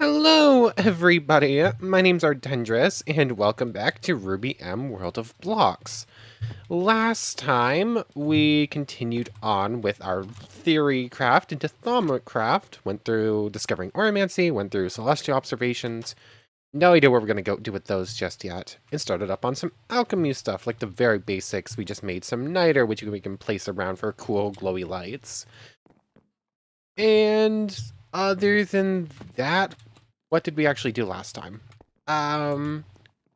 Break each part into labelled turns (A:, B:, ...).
A: Hello, everybody. My name's Ardendris, and welcome back to RWBYM World of Blocks. Last time, we continued on with our theory craft into Thaumaturgy, went through discovering Oromancy, went through celestial observations. No idea what we're going to go do with those just yet. And started up on some alchemy stuff, like the very basics. We just made some niter, which we can place around for cool, glowy lights. And other than that, what did we actually do last time?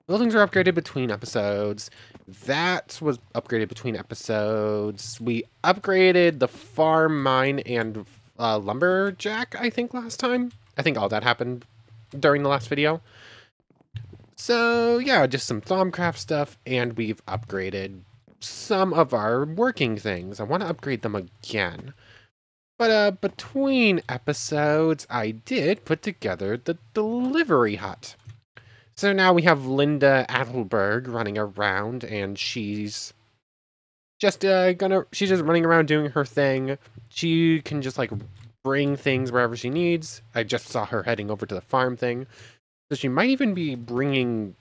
A: Buildings are upgraded between episodes. That was upgraded between episodes. We upgraded the farm, mine, and lumberjack, I think, last time. I think all that happened during the last video. So, yeah, just some Thaumcraft stuff, and we've upgraded some of our working things. I want to upgrade them again. But between episodes, I did put together the delivery hut. So now we have Linda Adelberg running around, and she's just she's just running around doing her thing. She can just like bring things wherever she needs. I just saw her heading over to the farm thing, so she might even be bringing.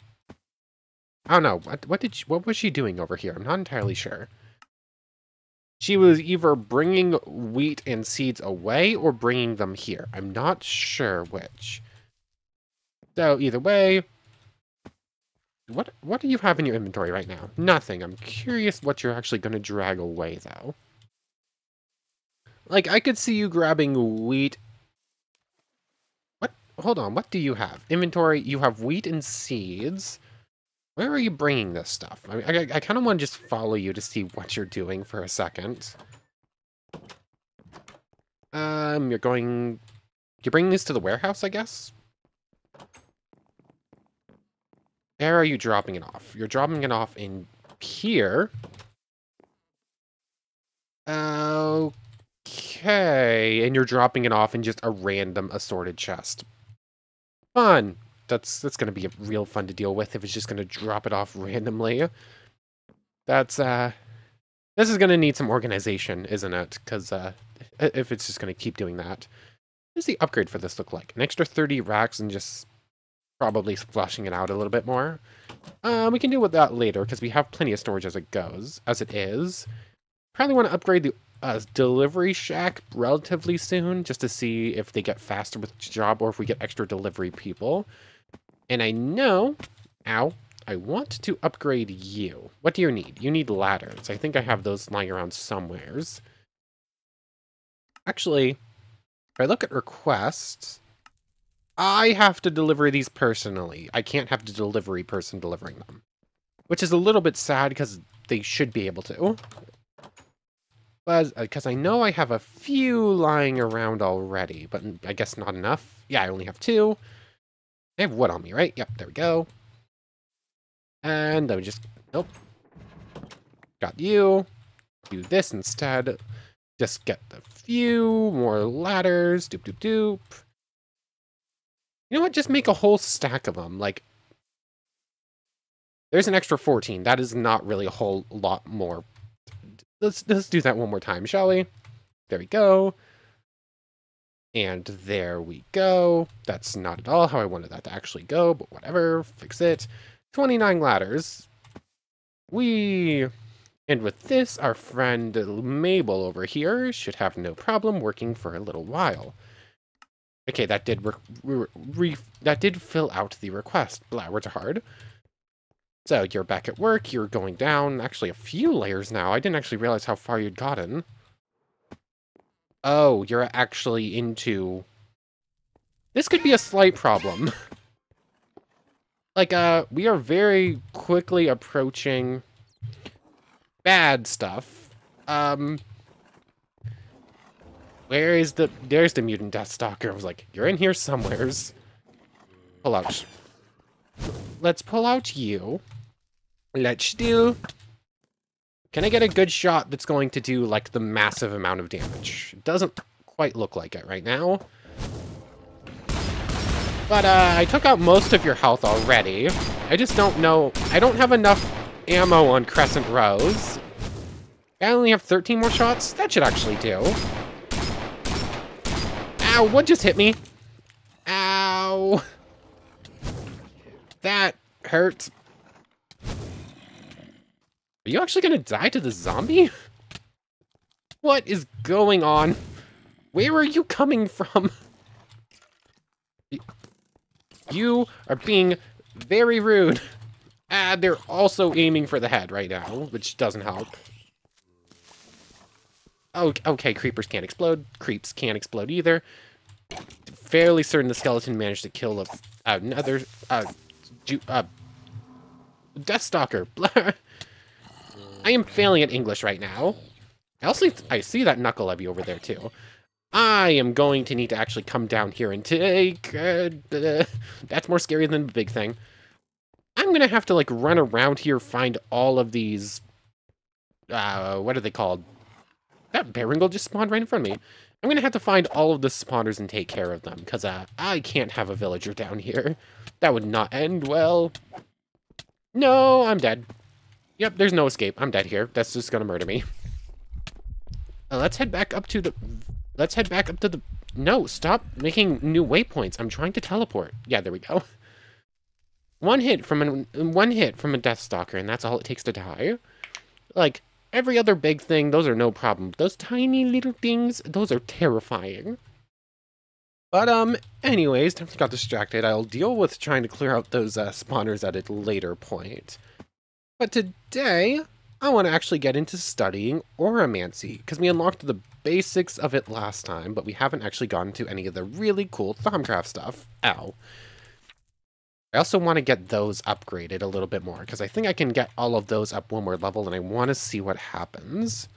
A: I don't know what was she doing over here? I'm not entirely sure. She was either bringing wheat and seeds away or bringing them here. I'm not sure which. So either way, what do you have in your inventory right now? Nothing. I'm curious what you're actually going to drag away, though. Like, I could see you grabbing wheat. What? Hold on. What do you have? Inventory, you have wheat and seeds. Where are you bringing this stuff? I mean, I kind of want to just follow you to see what you're doing for a second. You're bringing this to the warehouse, I guess? Where are you dropping it off? You're dropping it off in here. Okay, and you're dropping it off in just a random assorted chest. Fun. That's going to be real fun to deal with if it's just going to drop it off randomly. This is going to need some organization, isn't it? Because if it's just going to keep doing that. What does the upgrade for this look like? An extra 30 racks and just probably flushing it out a little bit more. We can deal with that later because we have plenty of storage as it goes, as it is. Probably want to upgrade the delivery shack relatively soon just to see if they get faster with the job or if we get extra delivery people. And I know, I want to upgrade you. What do you need? You need ladders. I think I have those lying around somewheres. Actually, if I look at requests, I have to deliver these personally. I can't have the delivery person delivering them. Which is a little bit sad because they should be able to. But, because I know I have a few lying around already, but I guess not enough. Yeah, I only have 2. I have wood on me, right? Yep, there we go. And then we just... Nope. Got you. Do this instead. Just get a few more ladders. Doop, doop, doop. You know what? Just make a whole stack of them. Like, there's an extra 14. That is not really a whole lot more. Let's do that one more time, shall we? There we go. And there we go. That's not at all how I wanted that to actually go, but whatever. Fix it. 29 ladders. And with this, our friend Mabel over here should have no problem working for a little while. Okay, that did fill out the request. Blah, words are hard. So you're back at work. You're going down actually a few layers now. I didn't actually realize how far you'd gotten. Oh, you're actually into... This could be a slight problem. Like, we are very quickly approaching bad stuff. There's the mutant Deathstalker. I was like, you're in here somewheres. Pull out. Let's pull out you. Let's do... Can I get a good shot that's going to do, like, the massive amount of damage? It doesn't quite look like it right now. But, I took out most of your health already. I just don't know... I don't have enough ammo on Crescent Rose. I only have 13 more shots? That should actually do. Ow, what just hit me? Ow! That hurt. Are you actually gonna die to the zombie? What is going on? Where are you coming from? You are being very rude. They're also aiming for the head right now, which doesn't help. Oh, okay, creepers can't explode. Creeps can't explode either. Fairly certain the skeleton managed to kill another Deathstalker. I am failing at English right now. I see that knuckle levy over there too. I am going to need to actually come down here and take... that's more scary than the big thing. I'm going to have to, like, run around here, find all of these... what are they called? That Berengal just spawned right in front of me. I'm going to have to find all of the spawners and take care of them, because I can't have a villager down here. That would not end well. No, I'm dead. Yep, there's no escape. I'm dead here. That's just going to murder me. Let's head back up to the... No, stop making new waypoints. I'm trying to teleport. Yeah, there we go. One hit from a Deathstalker, and that's all it takes to die. Like, every other big thing, those are no problem. Those tiny little things, those are terrifying. But, anyways, time got distracted. I'll deal with trying to clear out those spawners at a later point. But today, I want to actually get into studying Oromancy, because we unlocked the basics of it last time, but we haven't actually gotten to any of the really cool Thaumcraft stuff. Ow. I also want to get those upgraded a little bit more, because I think I can get all of those up one more level, and I want to see what happens.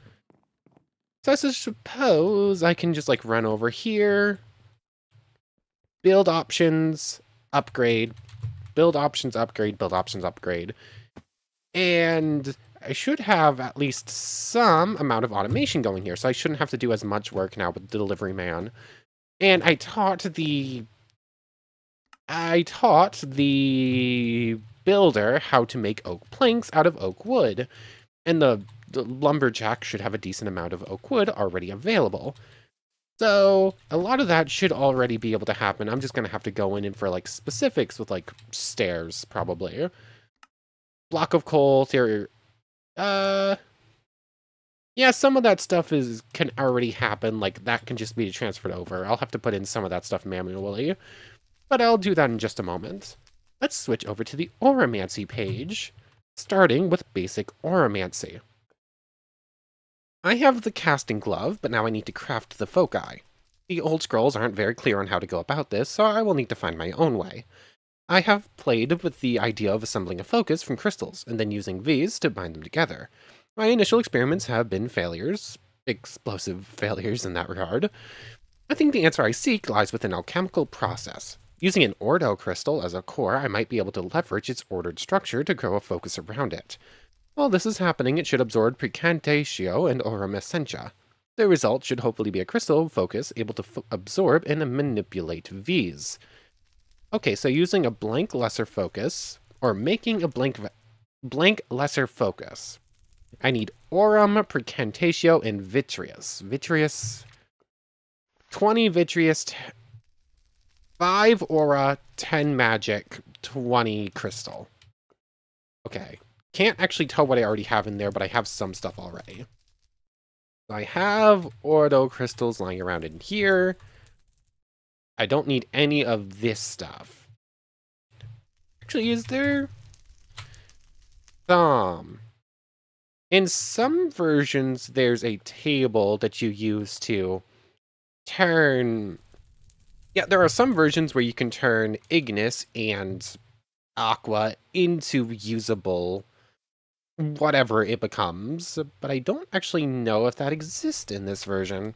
A: So I suppose I can just, like, run over here, build options, upgrade, build options, upgrade, build options, upgrade, and I should have at least some amount of automation going here, so I shouldn't have to do as much work now with the delivery man. And I taught the builder how to make oak planks out of oak wood, and the lumberjack should have a decent amount of oak wood already available. So a lot of that should already be able to happen. I'm just going to have to go in for, like, specifics with, like, stairs, probably. Block of coal, theory... yeah, some of that stuff can already happen. Like, that can just be transferred over. I'll have to put in some of that stuff manually, but I'll do that in just a moment. Let's switch over to the Oromancy page, starting with basic Oromancy. I have the casting glove, but now I need to craft the foci. The old scrolls aren't very clear on how to go about this, so I will need to find my own way. I have played with the idea of assembling a focus from crystals, and then using V's to bind them together. My initial experiments have been failures, explosive failures in that regard. I think the answer I seek lies within an alchemical process. Using an Ordo crystal as a core, I might be able to leverage its ordered structure to grow a focus around it. While this is happening, it should absorb Precantatio and Aurum Essentia. The result should hopefully be a crystal focus able to absorb and manipulate V's. Okay, so using a blank lesser focus, or making a blank lesser focus, I need Aurum, Precantatio, and Vitreous. Vitreous, 20 Vitreous, 5 Aura, 10 Magic, 20 Crystal. Okay, can't actually tell what I already have in there, but I have some stuff already. So I have Ordo crystals lying around in here. I don't need any of this stuff. Actually, is there some? In some versions, there's a table that you use to turn... Yeah, there are some versions where you can turn Ignis and Aqua into usable whatever it becomes, but I don't actually know if that exists in this version.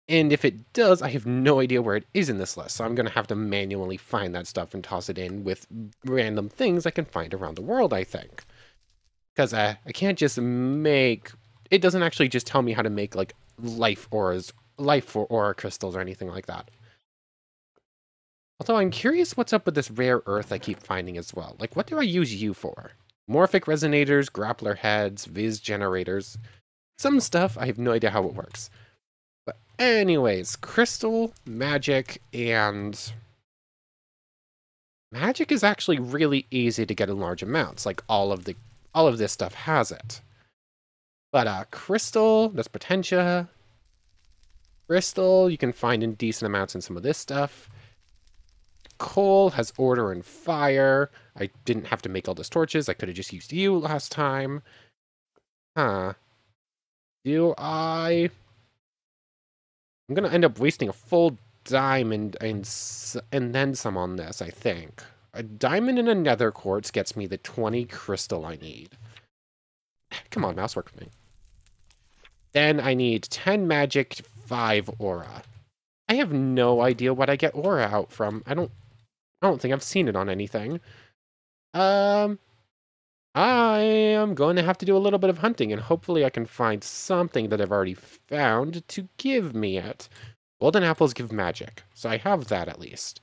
A: And if it does, I have no idea where it is in this list, so I'm going to have to manually find that stuff and toss it in with random things I can find around the world, I think. Because I can't just make... It doesn't actually just tell me how to make, like, life for aura crystals or anything like that. Although I'm curious what's up with this rare earth I keep finding as well. Like, what do I use you for? Morphic resonators, grappler heads, viz generators. Some stuff, I have no idea how it works. But Anyways, crystal, magic, and... Magic is actually really easy to get in large amounts, like all of this stuff has it. But crystal, that's potentia. Crystal, you can find in decent amounts in some of this stuff. Coal has order and fire. I didn't have to make all those torches. I could have just used you last time. Huh. I'm gonna end up wasting a full diamond and then some on this, I think. A diamond and a nether quartz gets me the 20 crystal I need. Come on, mouse, work with me. Then I need 10 magic, 5 aura. I have no idea what I get aura out from. I don't think I've seen it on anything. I am going to have to do a little bit of hunting, and hopefully I can find something that I've already found to give me it. Golden apples give magic, so I have that at least.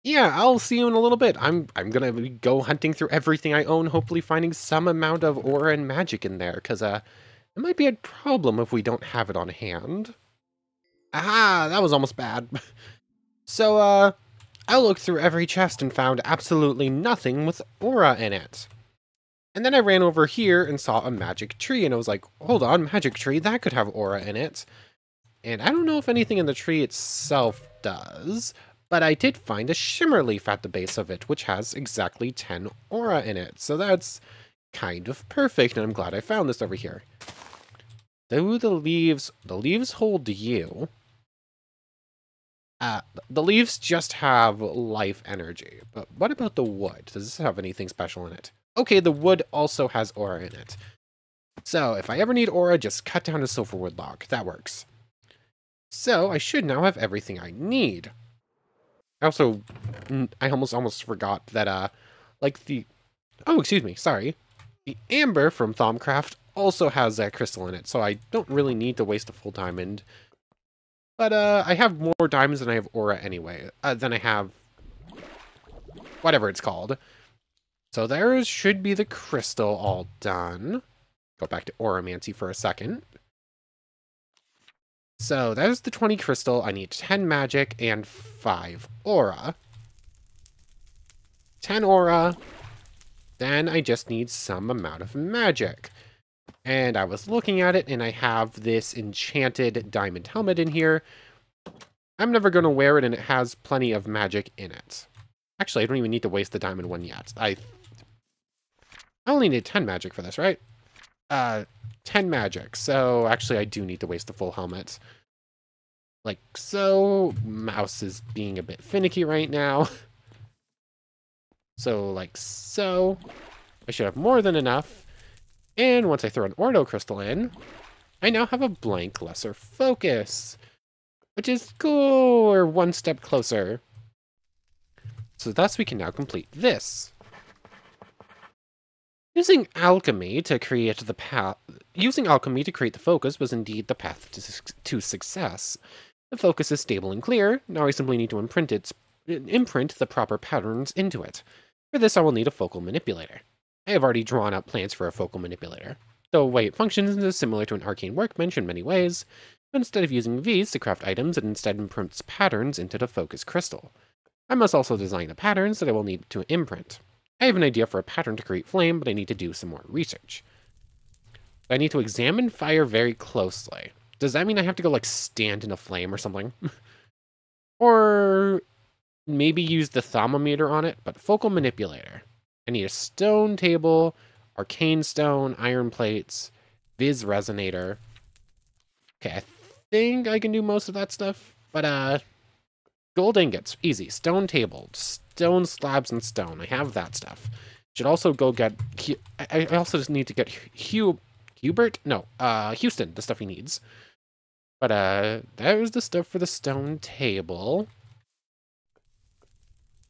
A: Yeah, I'll see you in a little bit. I'm gonna go hunting through everything I own, hopefully finding some amount of aura and magic in there, because it might be a problem if we don't have it on hand. Aha, that was almost bad. So, I looked through every chest and found absolutely nothing with aura in it. And then I ran over here and saw a magic tree, and I was like, hold on, magic tree, that could have aura in it. And I don't know if anything in the tree itself does, but I did find a shimmer leaf at the base of it, which has exactly 10 aura in it. So that's kind of perfect, and I'm glad I found this over here. Though the leaves hold you. The leaves just have life energy, but what about the wood? Does this have anything special in it? Okay, the wood also has aura in it. So if I ever need aura, just cut down a silverwood log. That works. So I should now have everything I need. Also, I almost forgot that, oh, excuse me, sorry. The amber from Thaumcraft also has that crystal in it, so I don't really need to waste a full diamond. But, I have more diamonds than I have aura anyway, than I have whatever it's called. So there should be the crystal all done. Go back to Auramancy for a second. So that is the 20 crystal. I need 10 magic and 5 aura. 10 aura. Then I just need some amount of magic. And I was looking at it, and I have this enchanted diamond helmet in here. I'm never going to wear it, and it has plenty of magic in it. Actually, I don't even need to waste the diamond one yet. I only need 10 magic for this, right? 10 magic. So, actually, I do need to waste the full helmet. Like so. Mouse is being a bit finicky right now. So, like so. I should have more than enough. And once I throw an Ordo Crystal in, I now have a blank lesser focus. Which is cool, or one step closer. So thus we can now complete this. Using alchemy to create the focus was indeed the path to success. The focus is stable and clear. Now I simply need to imprint the proper patterns into it. For this I will need a focal manipulator. I have already drawn up plans for a focal manipulator. The way it functions is similar to an arcane workbench in many ways, but instead of using V's to craft items, it instead imprints patterns into the focus crystal. I must also design the patterns that I will need to imprint. I have an idea for a pattern to create flame, but I need to do some more research. I need to examine fire very closely. Does that mean I have to go, like, stand in a flame or something? Or maybe use the thermometer on it, but focal manipulator. I need a stone table, arcane stone, iron plates, Viz resonator. Okay, I think I can do most of that stuff, but gold ingots, easy. Stone table, stone slabs and stone. I have that stuff. Should also go get, I also just need to get Hubert? No, Houston, the stuff he needs. But there's the stuff for the stone table.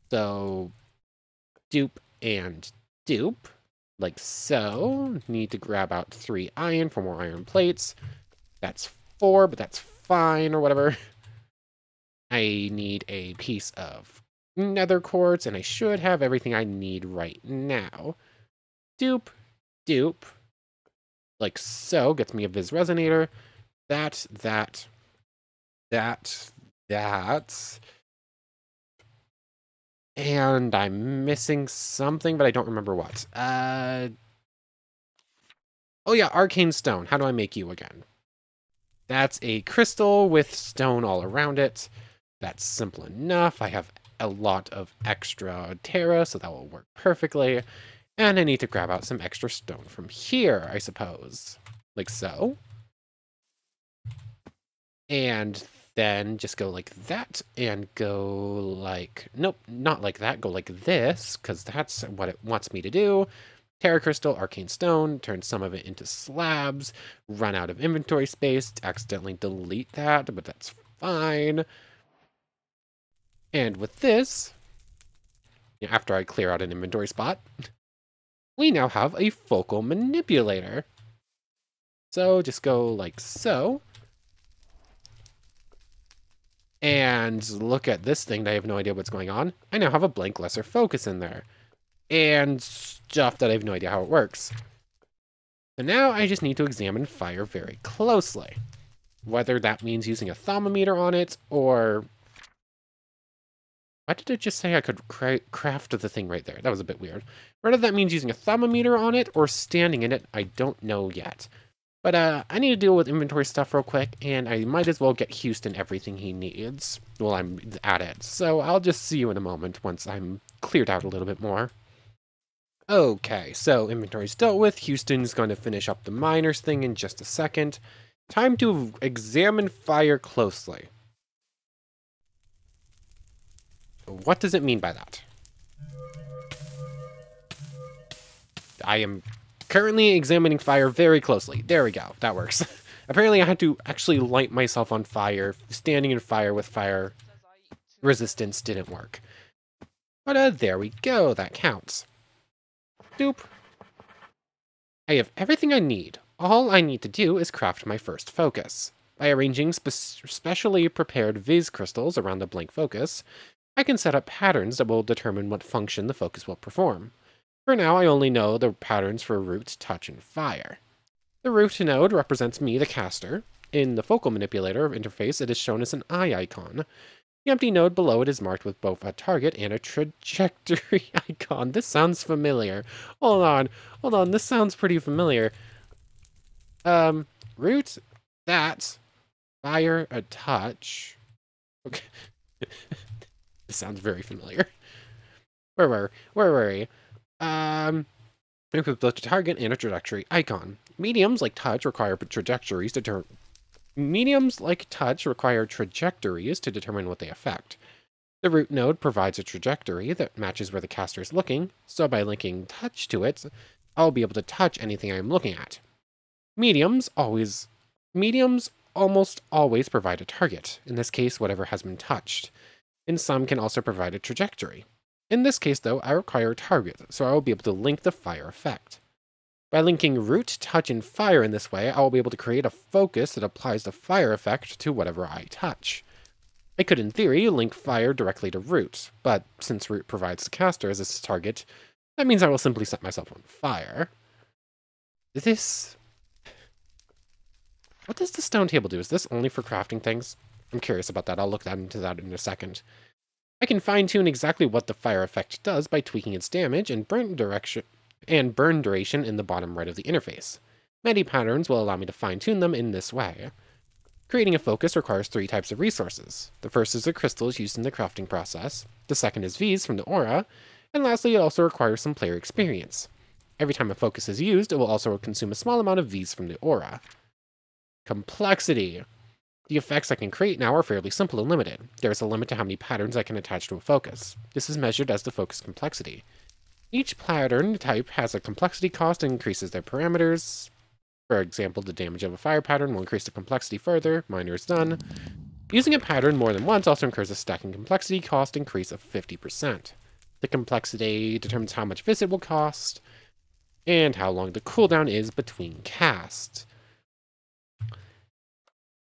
A: So, dupe and dupe, like so. Need to grab out 3 iron for more iron plates. That's 4, but that's fine, or whatever. I need a piece of nether quartz, and I should have everything I need right now. Dupe, dupe, like so. Gets me a Viz Resonator. That. And I'm missing something, but I don't remember what. Oh yeah, Arcane Stone. How do I make you again? That's a crystal with stone all around it. That's simple enough. I have a lot of extra Terra, so that will work perfectly. And I need to grab out some extra stone from here, I suppose. Like so. And then just go like that and go like, nope, not like that. Go like this, because that's what it wants me to do. Terra Crystal, Arcane Stone, turn some of it into slabs, run out of inventory space, accidentally delete that, but that's fine. And with this, after I clear out an inventory spot, we now have a focal manipulator. So just go like so. And look at this thing that I have no idea what's going on. I now have a blank lesser focus in there. And stuff that I have no idea how it works. And now I just need to examine fire very closely. Whether that means using a thermometer on it, or... Why did it just say I could craft the thing right there? That was a bit weird. Whether that means using a thermometer on it, or standing in it, I don't know yet. But I need to deal with inventory stuff real quick, and I might as well get Houston everything he needs while I'm at it. So I'll just see you in a moment once I'm cleared out a little bit more. Okay, so inventory's dealt with. Houston's going to finish up the miners thing in just a second. Time to examine fire closely. What does it mean by that? I am currently examining fire very closely. There we go. That works. Apparently I had to actually light myself on fire. Standing in fire with fire resistance didn't work. But there we go. That counts. Doop. I have everything I need. All I need to do is craft my first focus. By arranging specially prepared Viz crystals around the blank focus, I can set up patterns that will determine what function the focus will perform. For now, I only know the patterns for root, touch, and fire. The root node represents me, the caster. In the focal manipulator interface, it is shown as an eye icon. The empty node below it is marked with both a target and a trajectory icon. This sounds familiar. Hold on, this sounds pretty familiar. Root, that, fire, a touch. Okay. This sounds very familiar. Where were we? With both a target and a trajectory icon. Mediums like touch require trajectories to determine what they affect. The root node provides a trajectory that matches where the caster is looking, so by linking touch to it, I'll be able to touch anything I'm looking at. Mediums almost always provide a target, in this case whatever has been touched, and some can also provide a trajectory. In this case, though, I require a target, so I will be able to link the fire effect. By linking root, touch, and fire in this way, I will be able to create a focus that applies the fire effect to whatever I touch. I could, in theory, link fire directly to root, but since root provides the caster as its target, that means I will simply set myself on fire. What does the stone table do? Is this only for crafting things? I'm curious about that. I'll look into that in a second. I can fine-tune exactly what the fire effect does by tweaking its damage and burn duration in the bottom right of the interface. Many patterns will allow me to fine-tune them in this way. Creating a focus requires 3 types of resources. The first is the crystals used in the crafting process, the second is V's from the aura, and lastly it also requires some player experience. Every time a focus is used, it will also consume a small amount of V's from the aura. Complexity. The effects I can create now are fairly simple and limited. There is a limit to how many patterns I can attach to a focus. This is measured as the focus complexity. Each pattern type has a complexity cost and increases their parameters. For example, the damage of a fire pattern will increase the complexity further. Miner is done. Using a pattern more than once also incurs a stacking complexity cost increase of 50%. The complexity determines how much visit will cost, and how long the cooldown is between casts.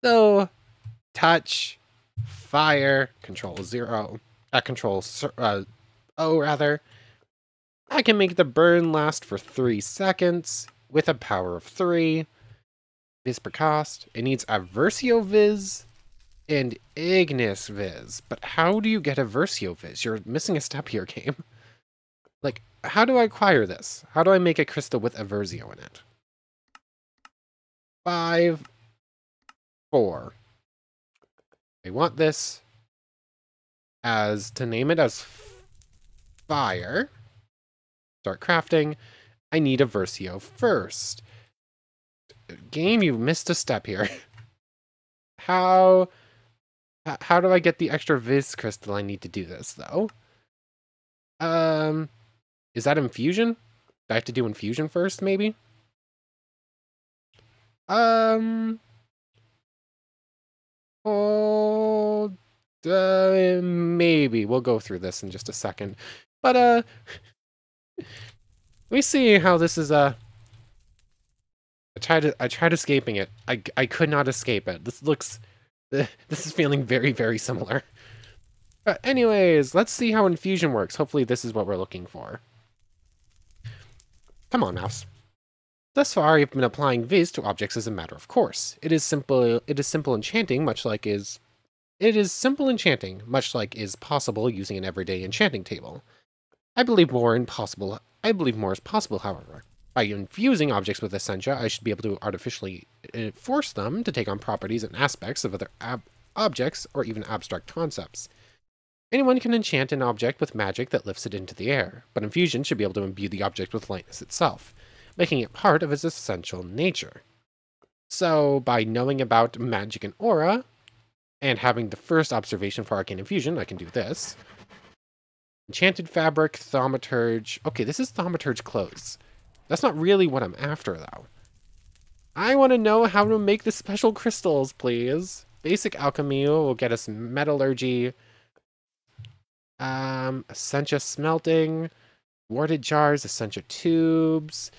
A: So, touch, fire, control 0, control O rather. I can make the burn last for 3 seconds, with a power of 3. Viz per cost. It needs a Versio Viz and Ignis Viz. But how do you get a Versio Viz? You're missing a step here, game. Like, how do I acquire this? How do I make a crystal with a Versio in it? 5, 4. I want this as, to name it as fire. Start crafting. I need a Versio first. Game, you missed a step here. How do I get the extra Viz crystal I need to do this, though? Is that infusion? Do I have to do infusion first, maybe? Maybe. We'll go through this in just a second. But, let me see how this is, I tried escaping it. I could not escape it. This is feeling very, very similar. But anyways, let's see how infusion works. Hopefully this is what we're looking for. Come on, mouse. Thus far, I've been applying Viz to objects as a matter of course. It is simple enchanting, much like is possible using an everyday enchanting table. I believe more is possible, however. By infusing objects with essentia, I should be able to artificially force them to take on properties and aspects of other objects or even abstract concepts. Anyone can enchant an object with magic that lifts it into the air, but infusion should be able to imbue the object with lightness itself, making it part of its essential nature. So, by knowing about magic and aura, and having the first observation for arcane infusion, I can do this. Enchanted fabric, thaumaturge. Okay, this is thaumaturge clothes. That's not really what I'm after, though. I want to know how to make the special crystals, please. Basic alchemy will get us metallurgy, essentia smelting, warded jars, essentia tubes,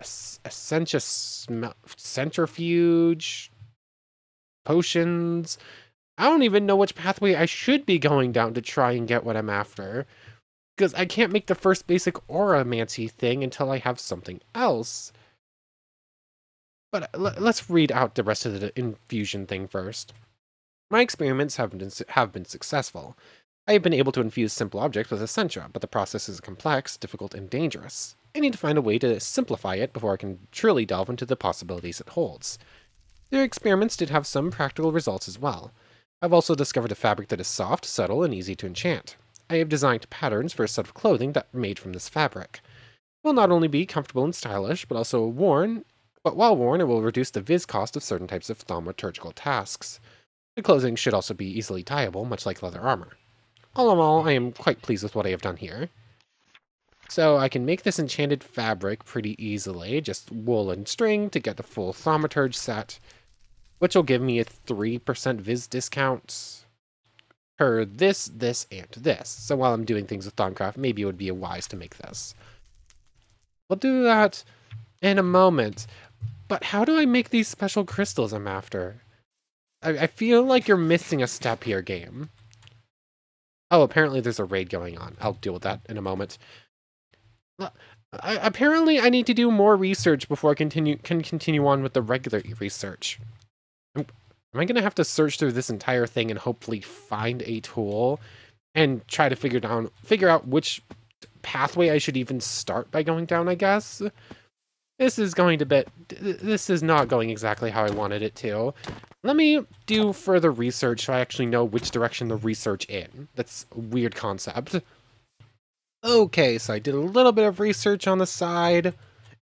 A: essentia centrifuge, potions. I don't even know which pathway I should be going down to try and get what I'm after, because I can't make the first basic auramancy thing until I have something else. But let's read out the rest of the infusion thing first. My experiments have been successful. I have been able to infuse simple objects with essentia, but the process is complex, difficult, and dangerous. I need to find a way to simplify it before I can truly delve into the possibilities it holds. Their experiments did have some practical results as well. I've also discovered a fabric that is soft, subtle, and easy to enchant. I have designed patterns for a set of clothing that are made from this fabric. It will not only be comfortable and stylish, but while worn, it will reduce the viz cost of certain types of thaumaturgical tasks. The clothing should also be easily dyeable, much like leather armor. All in all, I am quite pleased with what I have done here. So I can make this enchanted fabric pretty easily, just wool and string to get the full thaumaturge set, which will give me a 3% viz discount per this, and this. So while I'm doing things with Thaumcraft, maybe it would be wise to make this. We'll do that in a moment. But how do I make these special crystals I'm after? I feel like you're missing a step here, game. Oh, apparently there's a raid going on. I'll deal with that in a moment. Apparently I need to do more research before I can continue on with the regular research. Am I going to have to search through this entire thing and hopefully find a tool and try to figure out which pathway I should even start by going down, I guess? This is not going exactly how I wanted it to. Let me do further research so I actually know which direction to research in. That's a weird concept. Okay, so I did a little bit of research on the side,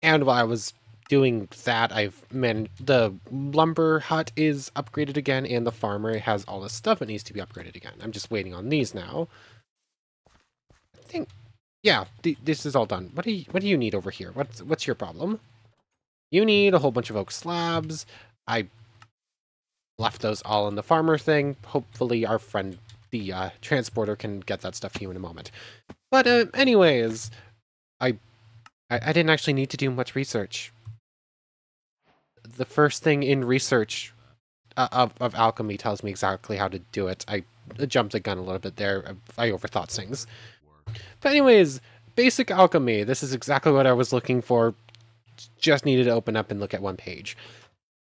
A: and while I was doing that, the lumber hut is upgraded again, and the farmer has all the stuff that needs to be upgraded again. I'm just waiting on these now. I think, yeah, this is all done. What do you need over here? What's your problem? You need a whole bunch of oak slabs. I left those all in the farmer thing. Hopefully our friend, the transporter, can get that stuff to you in a moment. But anyways, I didn't actually need to do much research. The first thing in research of alchemy tells me exactly how to do it. I jumped the gun a little bit there. I overthought things. But anyways, basic alchemy. This is exactly what I was looking for. just needed to open up and look at one page.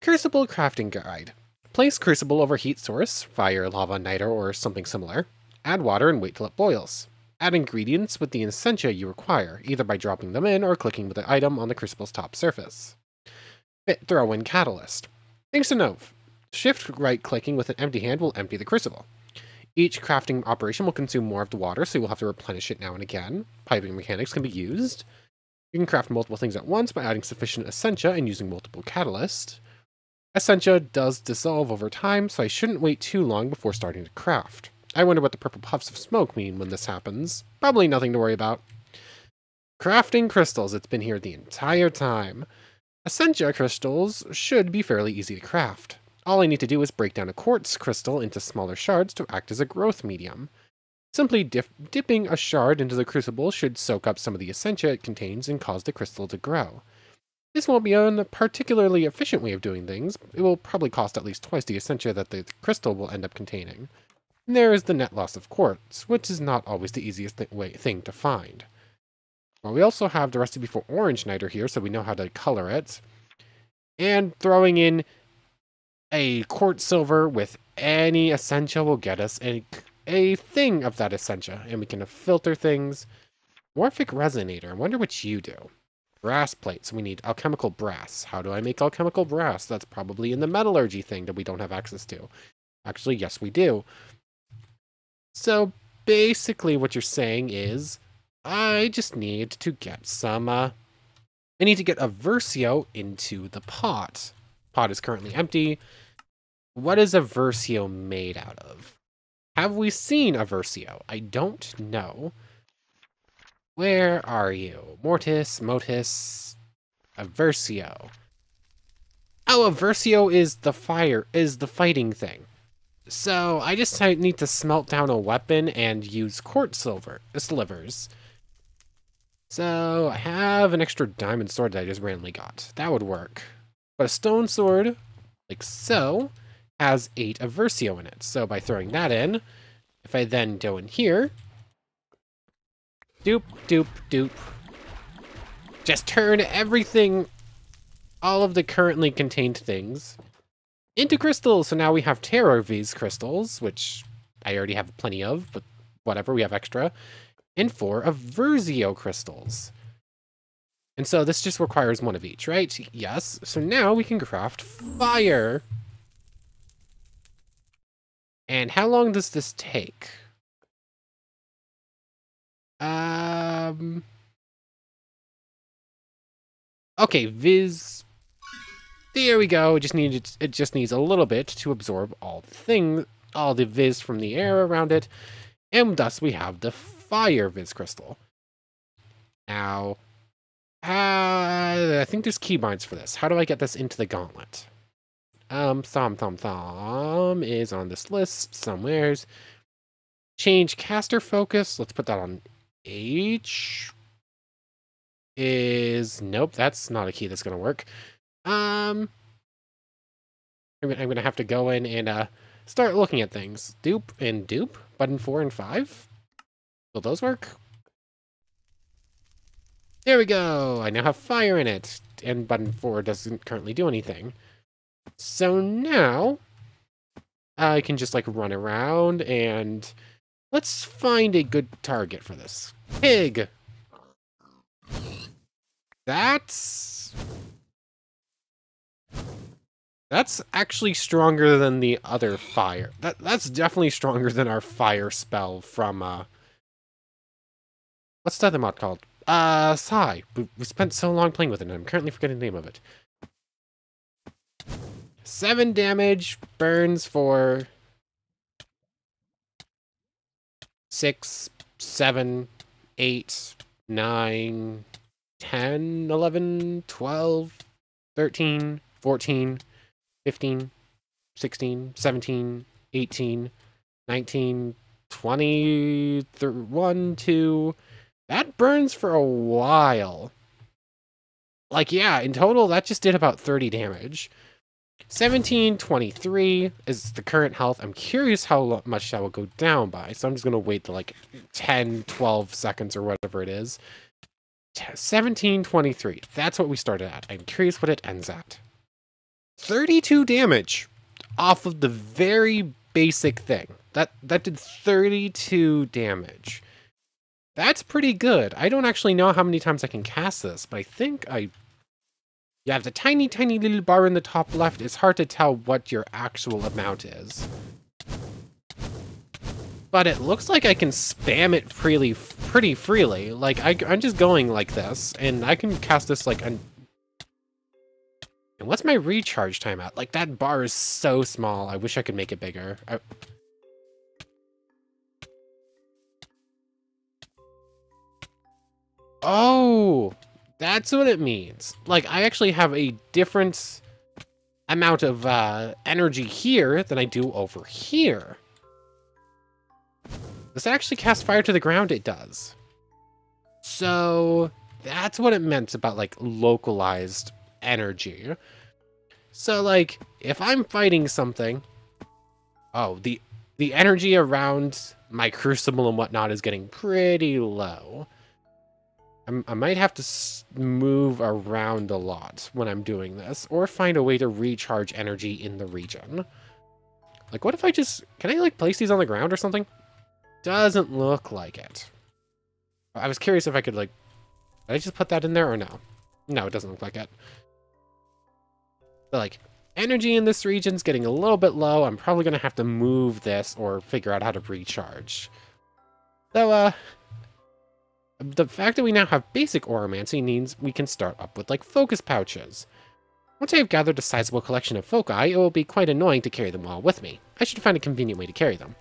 A: Crucible Crafting Guide. Place crucible over heat source, fire, lava, niter, or something similar. Add water and wait till it boils. Add ingredients with the essentia you require, either by dropping them in or clicking with the item on the crucible's top surface. Throw in catalyst. Things to note. Shift right-clicking with an empty hand will empty the crucible. Each crafting operation will consume more of the water, so you will have to replenish it now and again. Piping mechanics can be used. You can craft multiple things at once by adding sufficient essentia and using multiple catalysts. Essentia does dissolve over time, so I shouldn't wait too long before starting to craft. I wonder what the purple puffs of smoke mean when this happens. Probably nothing to worry about. Crafting crystals. It's been here the entire time. Essentia crystals should be fairly easy to craft. All I need to do is break down a quartz crystal into smaller shards to act as a growth medium. Simply dipping a shard into the crucible should soak up some of the essentia it contains and cause the crystal to grow. This won't be a particularly efficient way of doing things. It will probably cost at least twice the essentia that the crystal will end up containing. And there is the net loss of quartz, which is not always the easiest thing to find. Well, we also have the recipe for orange niter here, so we know how to color it. And throwing in a quartz silver with any essentia will get us a thing of that essentia, and we can filter things. Morphic resonator. I wonder what you do. Brass plates. We need alchemical brass. How do I make alchemical brass? That's probably in the metallurgy thing that we don't have access to. Actually, yes, we do. So basically what you're saying is I just need to get some, I need to get a Versio into the pot. Pot is currently empty. What is a Versio made out of? Have we seen a Versio? I don't know. Where are you? Mortis, Motus, a Versio. Oh, a Versio is the fighting thing. So I just need to smelt down a weapon and use quartz slivers. So I have an extra diamond sword that I just randomly got. That would work. But a stone sword, like so, has 8 of Versio in it. So by throwing that in, if I then go in here, doop, doop, doop, just turn everything, all of the currently contained things, into crystals. So now we have Terror V's crystals, which I already have plenty of, but whatever, we have extra, and 4 of Versio crystals. And so this just requires 1 of each, right? Yes. So now we can craft fire. And how long does this take? Okay, Viz. There we go. It just needs a little bit to absorb all the Viz from the air around it, and thus we have the fire Viz crystal. Now, I think there's keybinds for this. How do I get this into the gauntlet? Thom is on this list somewheres. Change caster focus. Let's put that on H. Nope, that's not a key that's gonna work. I'm gonna have to go in and start looking at things. Dupe and dupe. Button 4 and 5. Will those work? There we go. I now have fire in it, and button 4 doesn't currently do anything. So now I can just like run around and let's find a good target for this. Pig. That's actually stronger than the other fire. That's definitely stronger than our fire spell from what's the other mod called? Sai. We spent so long playing with it and I'm currently forgetting the name of it. 7 damage, burns for 6, 7, 8, 9, 10, 11, 12, 13, 14, 15, 16, 17, 18, 19, 20, 1, 2. That burns for a while. Like, yeah, in total, that just did about 30 damage. 1723 is the current health. I'm curious how much that will go down by, so I'm just going to wait to like 10, 12 seconds or whatever it is. 1723. That's what we started at. I'm curious what it ends at. 32 damage off of the very basic thing. That did 32 damage. That's pretty good. I don't actually know how many times I can cast this, but I think I... Yeah, the tiny, tiny little bar in the top left, it's hard to tell what your actual amount is. But it looks like I can spam it pretty freely. Like, I'm just going like this, and I can cast this like... And what's my recharge time at? Like, that bar is so small. I wish I could make it bigger. Oh, that's what it means. Like, I actually have a different amount of energy here than I do over here. Does it actually cast fire to the ground? It does. So that's what it meant about, like, localized energy. So, like, if I'm fighting something... Oh, the energy around my crucible and whatnot is getting pretty low. I might have to move around a lot when I'm doing this, or find a way to recharge energy in the region. Like, what if I just... Can I, like, place these on the ground or something? Doesn't look like it. I was curious if I could, like... Did I just put that in there or no? No, it doesn't look like it. But, like, energy in this region's getting a little bit low. I'm probably going to have to move this or figure out how to recharge. So, the fact that we now have basic oromancy means we can start up with, like, focus pouches. Once I have gathered a sizable collection of foci, it will be quite annoying to carry them all with me. I should find a convenient way to carry them.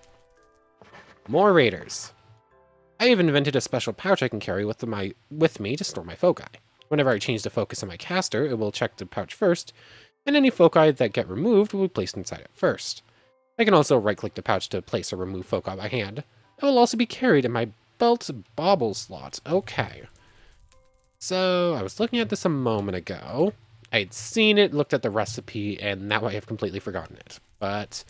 A: More raiders. I have invented a special pouch I can carry with me to store my foci. Whenever I change the focus on my caster, it will check the pouch first, and any foci that get removed will be placed inside it first. I can also right-click the pouch to place or remove foci by hand. It will also be carried in my belt bauble slot. Okay. So, I was looking at this a moment ago. I had seen it, looked at the recipe, and now I have completely forgotten it. But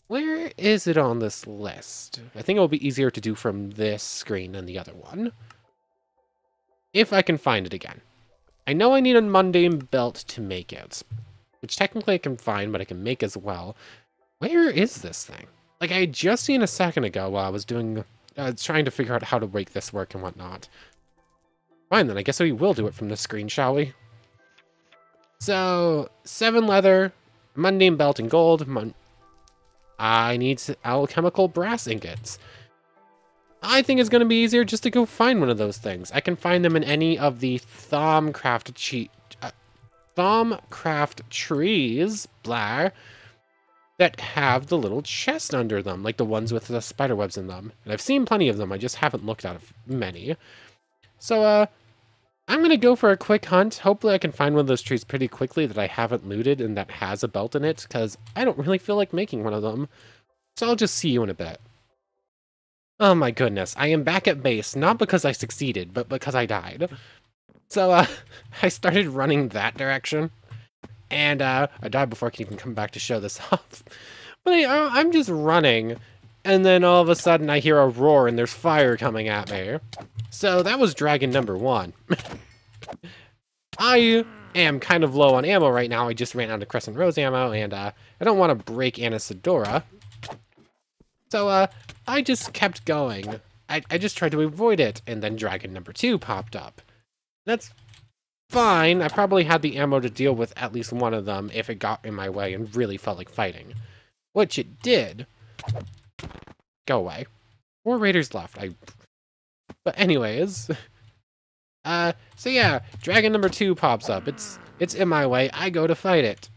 A: where is it on this list? I think it will be easier to do from this screen than the other one. If I can find it again. I know I need a mundane belt to make it, which technically I can find, but I can make as well. Where is this thing? Like, I had just seen a second ago while I was doing... trying to figure out how to make this work and whatnot. Fine, then I guess we will do it from this screen, shall we? So, 7 leather, mundane belt and gold. I need alchemical brass ingots. I think it's going to be easier just to go find one of those things. I can find them in any of the Thaumcraft trees, blah, that have the little chest under them, like the ones with the spider webs in them. And I've seen plenty of them, I just haven't looked at many. So, I'm going to go for a quick hunt. Hopefully I can find one of those trees pretty quickly that I haven't looted and that has a belt in it, because I don't really feel like making one of them. So I'll just see you in a bit. Oh my goodness, I am back at base, not because I succeeded, but because I died. So, I started running that direction. And, I died before I can even come back to show this off. But I'm just running, and then all of a sudden I hear a roar and there's fire coming at me. So that was dragon number 1. I am kind of low on ammo right now. I just ran out of Crescent Rose ammo, and I don't want to break Anisadora. So I just kept going. I just tried to avoid it, and then dragon number 2 popped up. That's fine. I probably had the ammo to deal with at least one of them if it got in my way and really felt like fighting. Which it did. Go away. 4 raiders left. But anyways. So yeah, dragon number 2 pops up. It's in my way. I go to fight it.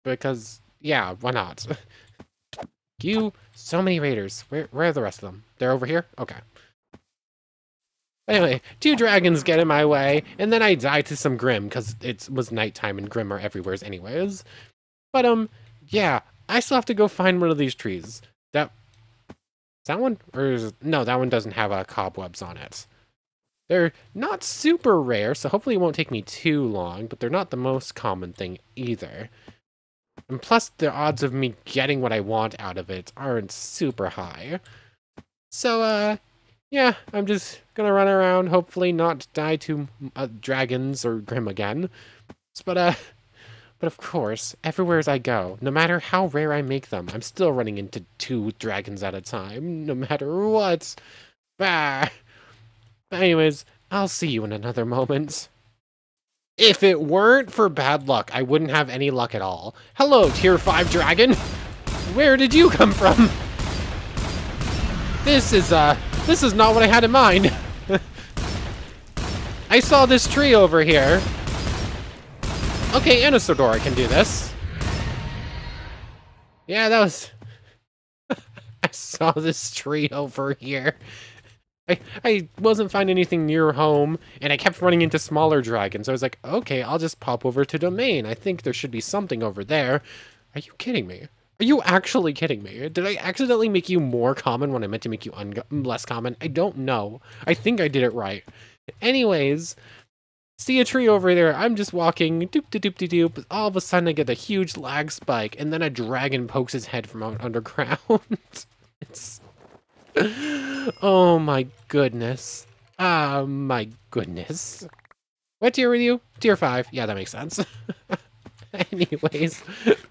A: Because, yeah, why not? So many raiders. Where are the rest of them? They're over here? Okay. Anyway, 2 dragons get in my way, and then I die to some Grimm, because it was nighttime and Grimm are everywhere anyways. But, yeah, I still have to go find one of these trees. Is that one? No, that one doesn't have cobwebs on it. They're not super rare, so hopefully it won't take me too long, but they're not the most common thing either. And plus, the odds of me getting what I want out of it aren't super high. So, yeah, I'm just gonna run around, hopefully not die to dragons or Grimm again. But of course, everywhere as I go, no matter how rare I make them, I'm still running into 2 dragons at a time, no matter what. Bah. But anyways, I'll see you in another moment. If it weren't for bad luck, I wouldn't have any luck at all. Hello, tier 5 dragon. Where did you come from? This is not what I had in mind. I saw this tree over here. Okay, Anosodora can do this. Yeah, that was... I saw this tree over here. I wasn't finding anything near home, and I kept running into smaller dragons. So I was like, okay, I'll just pop over to Domain. I think there should be something over there. Are you kidding me? Are you actually kidding me? Did I accidentally make you more common when I meant to make you less common? I don't know. I think I did it right. Anyways, see a tree over there. I'm just walking, doop-de-doop-de-doop. All of a sudden, I get a huge lag spike, and then a dragon pokes his head from underground. It's... Oh my goodness. Ah, my goodness. What tier are you? Tier 5. Yeah, that makes sense. Anyways,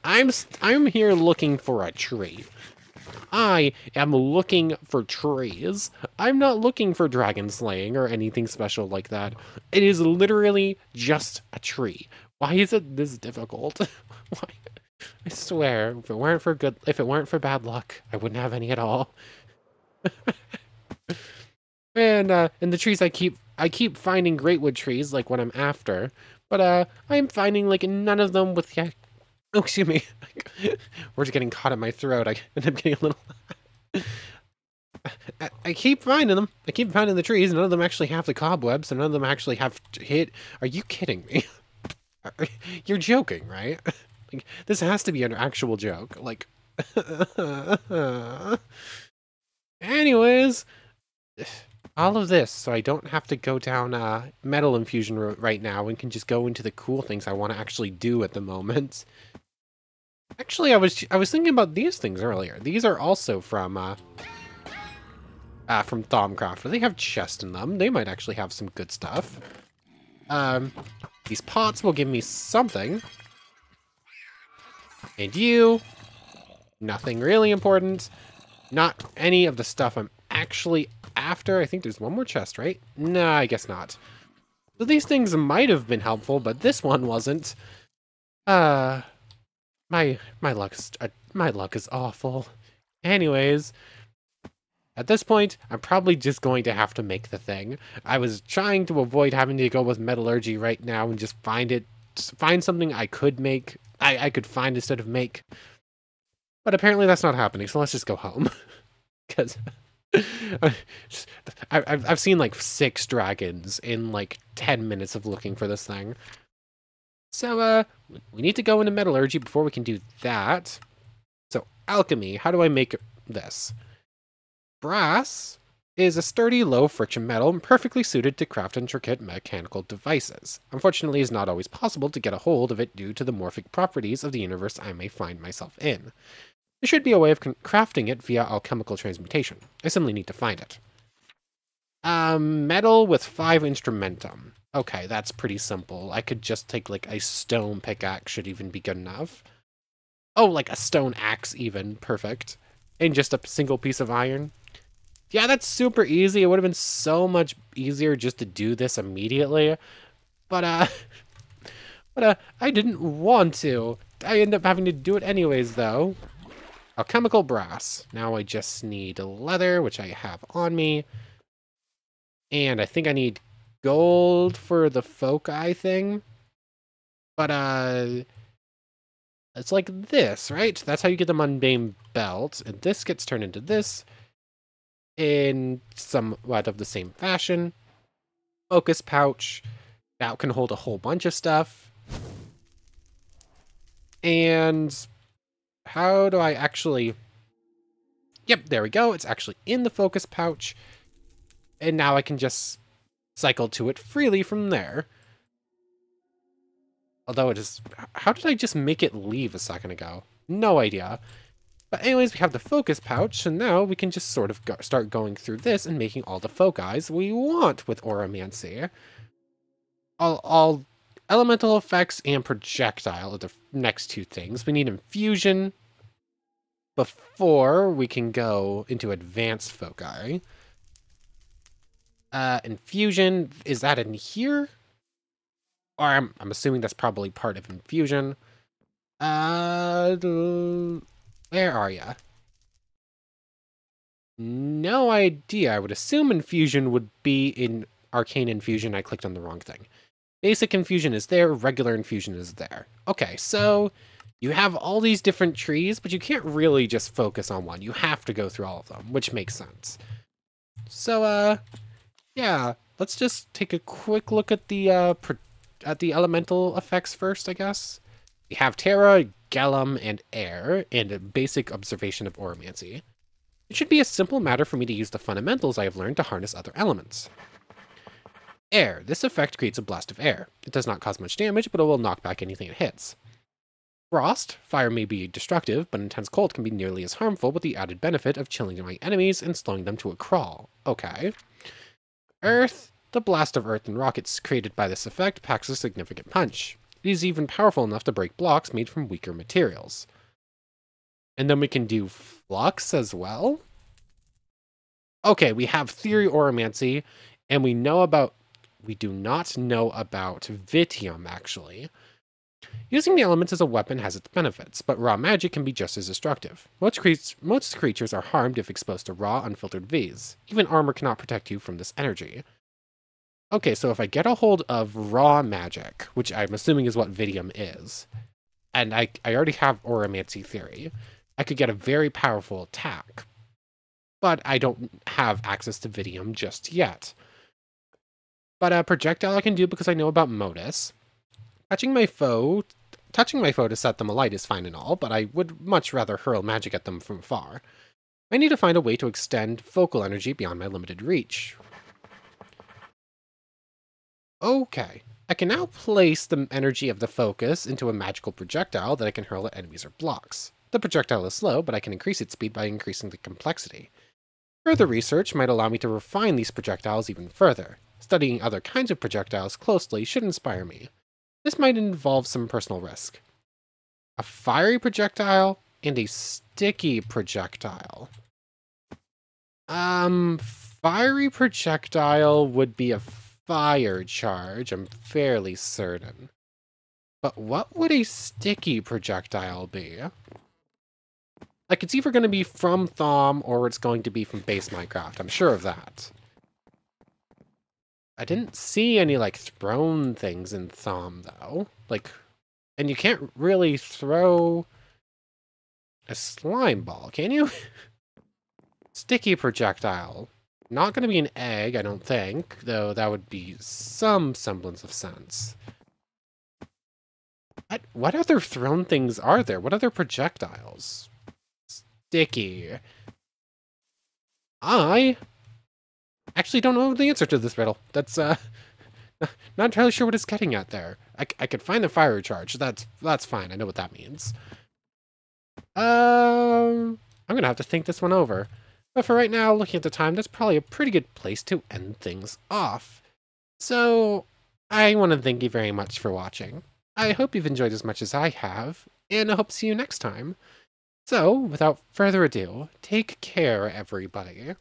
A: I'm here looking for a tree. I am looking for trees. I'm not looking for dragon slaying or anything special like that. It is literally just a tree. Why is it this difficult? Why? I swear, if it weren't for bad luck, I wouldn't have any at all. And the trees I keep finding greatwood trees, like what I'm after, but I'm finding like none of them with oh, excuse me. Words getting caught in my throat. I end up getting a little. I keep finding them. I keep finding the trees. None of them actually have the cobwebs, and none of them actually have hit. Are you kidding me? You're joking, right? Like, this has to be an actual joke. Like, anyways, all of this so I don't have to go down metal infusion right now and can just go into the cool things I want to actually do at the moment. Actually, I was thinking about these things earlier. These are also from Thaumcraft. They have chests in them. They might actually have some good stuff. These pots will give me something. And you, nothing really important. Not any of the stuff I'm actually after. I think there's one more chest, right? No, I guess not. So these things might have been helpful, but this one wasn't. My luck is awful. Anyways, at this point, I'm probably just going to have to make the thing. I was trying to avoid having to go with metallurgy right now and just find something I could make. I could find instead of make. But apparently that's not happening, so let's just go home. Because I've seen like 6 dragons in like 10 minutes of looking for this thing. So we need to go into metallurgy before we can do that. So alchemy, how do I make this? Brass is a sturdy, low-friction metal and perfectly suited to craft intricate mechanical devices. Unfortunately, it's not always possible to get a hold of it due to the morphic properties of the universe I may find myself in. There should be a way of crafting it via alchemical transmutation. I simply need to find it. Metal with 5 instrumentum. Okay, that's pretty simple. I could just take like a stone pickaxe, should even be good enough. Oh, like a stone axe even. Perfect. And just a single piece of iron. Yeah, that's super easy. It would have been so much easier just to do this immediately. But I didn't want to. I ended up having to do it anyways, though. Alchemical brass. Now I just need leather, which I have on me. And I think I need gold for the foci thing. But, it's like this, right? That's how you get the mundane belt. And this gets turned into this in somewhat of the same fashion. Focus pouch. That can hold a whole bunch of stuff. And how do I actually... Yep, there we go. It's actually in the focus pouch. And now I can just cycle to it freely from there. Although it is... How did I just make it leave a second ago? No idea. But anyways, we have the focus pouch, and now we can just sort of start going through this and making all the foci we want with Oromancy. All elemental effects and projectile are the next two things. We need infusion before we can go into advanced foci. Infusion, is that in here? Or I'm assuming that's probably part of infusion. Where are ya? No idea. I would assume infusion would be in arcane infusion. I clicked on the wrong thing. Basic infusion is there, regular infusion is there. Okay, so you have all these different trees, but you can't really just focus on one. You have to go through all of them, which makes sense. So, yeah, let's just take a quick look at the elemental effects first, I guess. We have Terra, Gallum, and Air, and a basic observation of Oromancy. It should be a simple matter for me to use the fundamentals I have learned to harness other elements. Air. This effect creates a blast of air. It does not cause much damage, but it will knock back anything it hits. Frost. Fire may be destructive, but intense cold can be nearly as harmful with the added benefit of chilling my enemies and slowing them to a crawl. Okay. Earth. The blast of earth and rockets created by this effect packs a significant punch. It is even powerful enough to break blocks made from weaker materials. And then we can do flux as well. Okay, we have theory Oromancy, and we do not know about Vitium, actually. Using the elements as a weapon has its benefits, but raw magic can be just as destructive. Most creatures are harmed if exposed to raw, unfiltered Vs. Even armor cannot protect you from this energy. Okay, so if I get a hold of raw magic, which I'm assuming is what Vitium is, and I already have Oromancy theory, I could get a very powerful attack. But I don't have access to Vitium just yet. But projectile I can do because I know about modus. Touching my foe to set them alight is fine and all, but I would much rather hurl magic at them from far. I need to find a way to extend focal energy beyond my limited reach. Okay, I can now place the energy of the focus into a magical projectile that I can hurl at enemies or blocks. The projectile is slow, but I can increase its speed by increasing the complexity. Further research might allow me to refine these projectiles even further. Studying other kinds of projectiles closely should inspire me. This might involve some personal risk. A fiery projectile and a sticky projectile. Fiery projectile would be a fire charge, I'm fairly certain. But what would a sticky projectile be? Like, it's either going to be from Thom or it's going to be from base Minecraft. I'm sure of that. I didn't see any, like, thrown things in Thom, though. Like, and you can't really throw a slime ball, can you? Sticky projectile. Not going to be an egg, I don't think, though that would be some semblance of sense. What other thrown things are there? What other projectiles? Sticky. I actually don't know the answer to this riddle. That's, not entirely sure what it's getting at there. I could find the fire charge. That's fine. I know what that means. I'm gonna have to think this one over. But for right now, looking at the time, that's probably a pretty good place to end things off. So, I want to thank you very much for watching. I hope you've enjoyed as much as I have, and I hope to see you next time. So, without further ado, take care, everybody.